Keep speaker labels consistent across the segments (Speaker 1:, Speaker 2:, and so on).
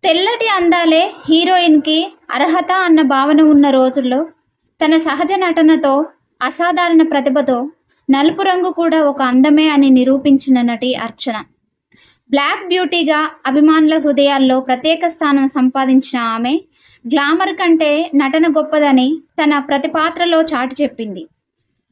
Speaker 1: తెల్లటి అందాలే హీరోయిన్‌కి అర్హత అన్న భావన ఉన్న రోజుల్లో తన సహజ నటనతో, అసాధారణ ప్రతిభతో నలుపు రంగు కూడా ఒక అందమే అని నిరూపించిన నటి అర్చన. బ్లాక్ బ్యూటీగా అభిమానుల హృదయాల్లో ప్రత్యేక స్థానం సంపాదించిన ఆమె గ్లామర్ కంటే నటన గొప్పదని తన ప్రతి పాత్రలో చాటి చెప్పింది.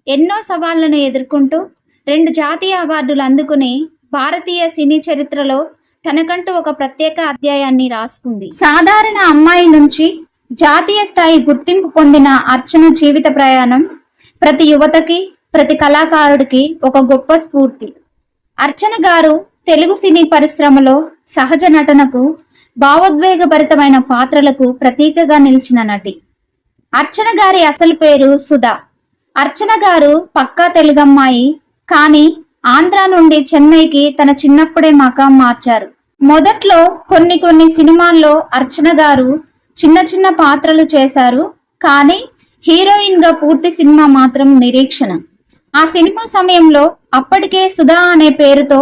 Speaker 1: ఎన్నో సవాళ్లను ఎదుర్కొంటూ 2 జాతీయ అవార్డులు అందుకుని భారతీయ సినీ చరిత్రలో తనకంటూ ఒక ప్రత్యేక అధ్యాయాన్ని రాసుకుంది. సాధారణ అమ్మాయి నుంచి జాతీయ స్థాయి గుర్తింపు పొందిన అర్చన జీవిత ప్రయాణం ప్రతి యువతకి, ప్రతి కళాకారుడికి ఒక గొప్ప స్ఫూర్తి. అర్చన గారు తెలుగు సినీ పరిశ్రమలో సహజ నటనకు, భావోద్వేగభరితమైన పాత్రలకు ప్రతీకగా నిలిచిన నటి. అర్చన గారి అసలు పేరు సుధా. అర్చన గారు పక్కా తెలుగమ్మాయి, కానీ ఆంధ్ర నుండి చెన్నైకి తన చిన్నప్పుడే మకాం మార్చారు. మొదట్లో కొన్ని సినిమాల్లో అర్చన గారు చిన్న చిన్న పాత్రలు చేశారు, కానీ హీరోయిన్ గా పూర్తి సినిమా మాత్రం నిరీక్షణ. ఆ సినిమా సమయంలో అప్పటికే సుధా అనే పేరుతో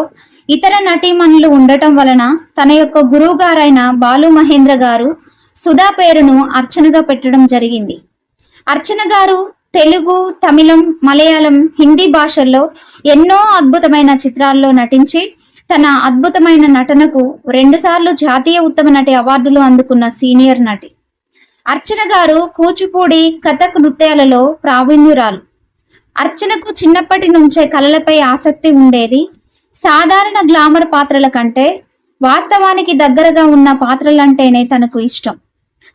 Speaker 1: ఇతర నటీమణులు ఉండటం వలన తన యొక్క గురువు గారైన బాలు మహేంద్ర గారు సుధా పేరును అర్చనగా పెట్టడం జరిగింది. అర్చన గారు తెలుగు, తమిళం, మలయాళం, హిందీ భాషల్లో ఎన్నో అద్భుతమైన చిత్రాల్లో నటించి తన అద్భుతమైన నటనకు 2 సార్లు జాతీయ ఉత్తమ నటి అవార్డులు అందుకున్న సీనియర్ నటి. అర్చన గారు కూచిపూడి, కథక్ నృత్యాలలో ప్రావీణ్యురాలు. అర్చనకు చిన్నప్పటి నుంచే కళలపై ఆసక్తి ఉండేది. సాధారణ గ్లామర్ పాత్రల కంటే వాస్తవానికి దగ్గరగా ఉన్న పాత్రలంటేనే తనకు ఇష్టం.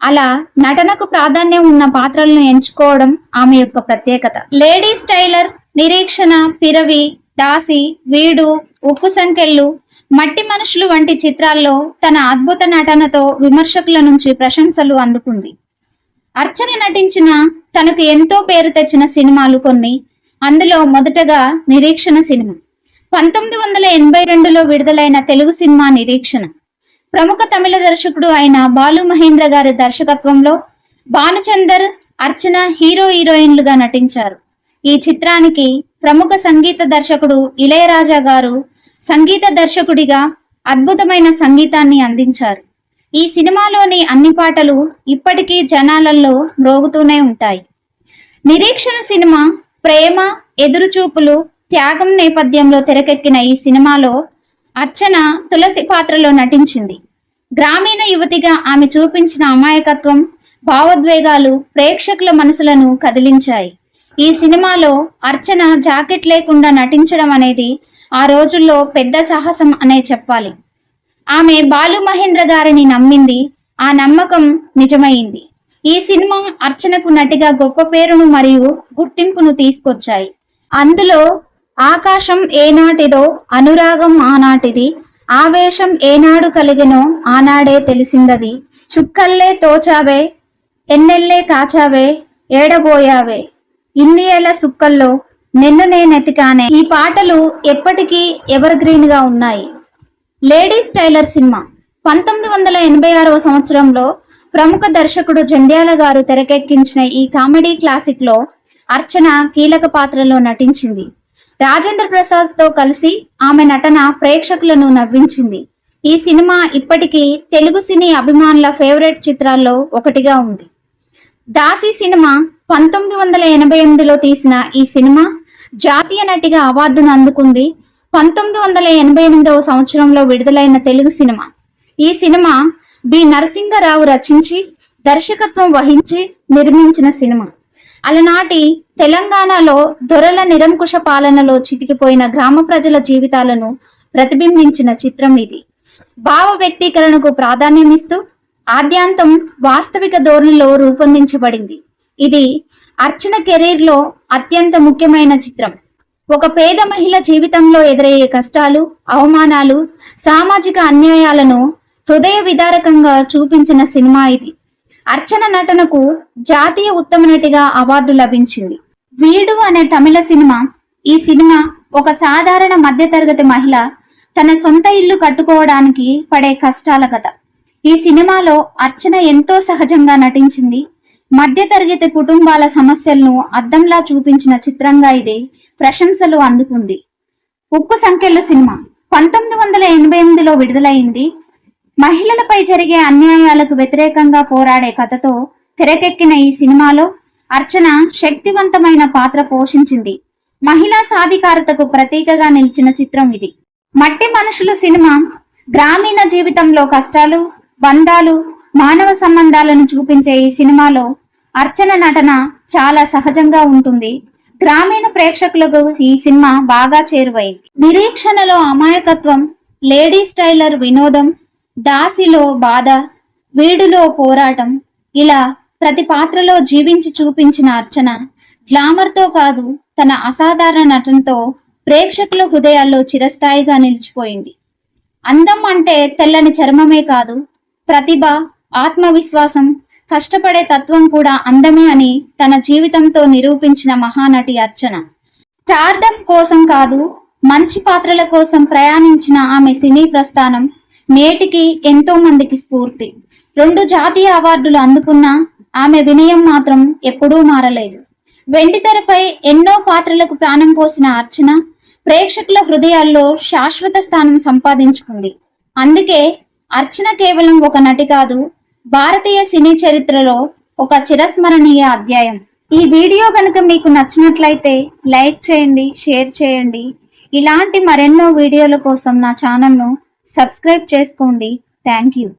Speaker 1: అలా నటనకు ప్రాధాన్యం ఉన్న పాత్రలను ఎంచుకోవడం ఆమె యొక్క ప్రత్యేకత. లేడీస్ టైలర్, నిరీక్షణ, పిరవి, దాసి, వీడు, ఉప్పు సంకెళ్ళు, మట్టి మనుషులు వంటి చిత్రాల్లో తన అద్భుత నటనతో విమర్శకుల నుంచి ప్రశంసలు అందుకుంది. అర్చన నటించిన, తనకు ఎంతో పేరు తెచ్చిన సినిమాలు కొన్ని. అందులో మొదటగా నిరీక్షణ సినిమా. 1982లో విడుదలైన తెలుగు సినిమా నిరీక్షణ. ప్రముఖ తమిళ దర్శకుడు అయిన బాలు మహేంద్ర గారి దర్శకత్వంలో భానుచందర్, అర్చన హీరోయిన్లుగా నటించారు. ఈ చిత్రానికి ప్రముఖ సంగీత దర్శకుడు ఇళయరాజా గారు సంగీత దర్శకుడిగా అద్భుతమైన సంగీతాన్ని అందించారు. ఈ సినిమాలోని అన్ని పాటలు ఇప్పటికీ జనాలలో మ్రోగుతూనే ఉంటాయి. నిరీక్షణ సినిమా ప్రేమ, ఎదురుచూపులు, త్యాగం నేపథ్యంలో తెరకెక్కిన ఈ సినిమాలో అర్చన తులసి పాత్రలో నటించింది. గ్రామీణ యువతిగా ఆమె చూపించిన అమాయకత్వం, భావోద్వేగాలు ప్రేక్షకుల మనసులను కదిలించాయి. ఈ సినిమాలో అర్చన జాకెట్ లేకుండా నటించడం అనేది ఆ రోజుల్లో పెద్ద సాహసం అనే చెప్పాలి. ఆమె బాలు మహేంద్ర గారిని నమ్మింది. ఆ నమ్మకం నిజమైంది. ఈ సినిమా అర్చనకు నటిగా గొప్ప పేరును మరియు గుర్తింపును తీసుకొచ్చాయి. అందులో ఆకాశం ఏనాటిదో, అనురాగం ఆనాటిది, ఆవేశం ఏనాడు కలిగినో ఆనాడే తెలిసిందది, చుక్కల్లే తోచావే, ఎన్నెల్లే కాచావే, ఏడబోయావే, ఇన్ని ఏళ్ల సుక్కల్లో నిన్ను నేనెతికానే, ఈ పాటలు ఎప్పటికీ ఎవర్ గ్రీన్ గా ఉన్నాయి. లేడీస్ టైలర్ సినిమా 1986వ సంవత్సరంలో ప్రముఖ దర్శకుడు జంధ్యాల గారు తెరకెక్కించిన ఈ కామెడీ క్లాసిక్ లో అర్చన కీలక పాత్రలో నటించింది. రాజేంద్ర ప్రసాద్ తో కలిసి ఆమె నటన ప్రేక్షకులను నవ్వించింది. ఈ సినిమా ఇప్పటికీ తెలుగు సినీ అభిమానుల ఫేవరెట్ చిత్రాల్లో ఒకటిగా ఉంది. దాసి సినిమా 1988లో తీసిన ఈ సినిమా జాతీయ నటిగా అవార్డును అందుకుంది. 1988వ సంవత్సరంలో విడుదలైన తెలుగు సినిమా. ఈ సినిమా బి నరసింగరావు రచించి దర్శకత్వం వహించి నిర్మించిన సినిమా. అలనాటి తెలంగాణలో దొరల నిరంకుశ పాలనలో చితికిపోయిన గ్రామ ప్రజల జీవితాలను ప్రతిబింబించిన చిత్రం ఇది. భావ వ్యక్తీకరణకు ప్రాధాన్యమిస్తూ ఆద్యాంతం వాస్తవిక ధోరణిలో రూపొందించబడింది. ఇది అర్చన కెరీర్లో అత్యంత ముఖ్యమైన చిత్రం. ఒక పేద మహిళ జీవితంలో ఎదురయ్యే కష్టాలు, అవమానాలు, సామాజిక అన్యాయాలను హృదయ విదారకంగా చూపించిన సినిమా ఇది. అర్చన నటనకు జాతీయ ఉత్తమ నటిగా అవార్డు లభించింది. వీడు అనే తమిళ సినిమా. ఈ సినిమా ఒక సాధారణ మధ్యతరగతి మహిళ తన సొంత ఇల్లు కట్టుకోవడానికి పడే కష్టాల కథ. ఈ సినిమాలో అర్చన ఎంతో సహజంగా నటించింది. మధ్యతరగతి కుటుంబాల సమస్యలను అద్దంలా చూపించిన చిత్రంగా ఇది ప్రశంసలు అందుకుంది. ఉప్పు సంకెళ్ళు సినిమా 1988లో విడుదలైంది. మహిళలపై జరిగే అన్యాయాలకు వ్యతిరేకంగా పోరాడే కథతో తెరకెక్కిన ఈ సినిమాలో అర్చన శక్తివంతమైన పాత్ర పోషించింది. మహిళా సాధికారతకు ప్రతీకగా నిలిచిన చిత్రం ఇది. మట్టి మనుషులు సినిమా గ్రామీణ జీవితంలో కష్టాలు, బంధాలు, మానవ సంబంధాలను చూపించే ఈ సినిమాలో అర్చన నటన చాలా సహజంగా ఉంటుంది. గ్రామీణ ప్రేక్షకులకు ఈ సినిమా బాగా చేరువైంది. నిరీక్షణలో అమాయకత్వం, లేడీ స్టైలర్ వినోదం, దాసిలో బాధ, వీడులో పోరాటం, ఇలా ప్రతి పాత్రలో జీవించి చూపించిన అర్చన గ్లామర్తో కాదు, తన అసాధారణ నటనతో ప్రేక్షకుల హృదయాల్లో చిరస్థాయిగా నిలిచిపోయింది. అందం అంటే తెల్లని చర్మమే కాదు, ప్రతిభ, ఆత్మవిశ్వాసం, కష్టపడే తత్వం కూడా అందమే అని తన జీవితంతో నిరూపించిన మహానటి అర్చన. స్టార్డమ్ కోసం కాదు, మంచి పాత్రల కోసం ప్రయాణించిన ఆమె సినీ ప్రస్థానం నేటికి ఎంతో మందికి స్ఫూర్తి. 2 జాతీయ అవార్డులు అందుకున్న ఆమె వినయం మాత్రం ఎప్పుడూ మారలేదు. వెండితెరపై ఎన్నో పాత్రలకు ప్రాణం పోసిన అర్చన ప్రేక్షకుల హృదయాల్లో శాశ్వత స్థానం సంపాదించుకుంది. అందుకే అర్చన కేవలం ఒక నటి కాదు, భారతీయ సినీ చరిత్రలో ఒక చిరస్మరణీయ అధ్యాయం. ఈ వీడియో కనుక మీకు నచ్చినట్లయితే లైక్ చేయండి, షేర్ చేయండి. ఇలాంటి మరెన్నో వీడియోల కోసం నా ఛానల్ను సబ్స్క్రైబ్ చేసుకోండి. Thank you.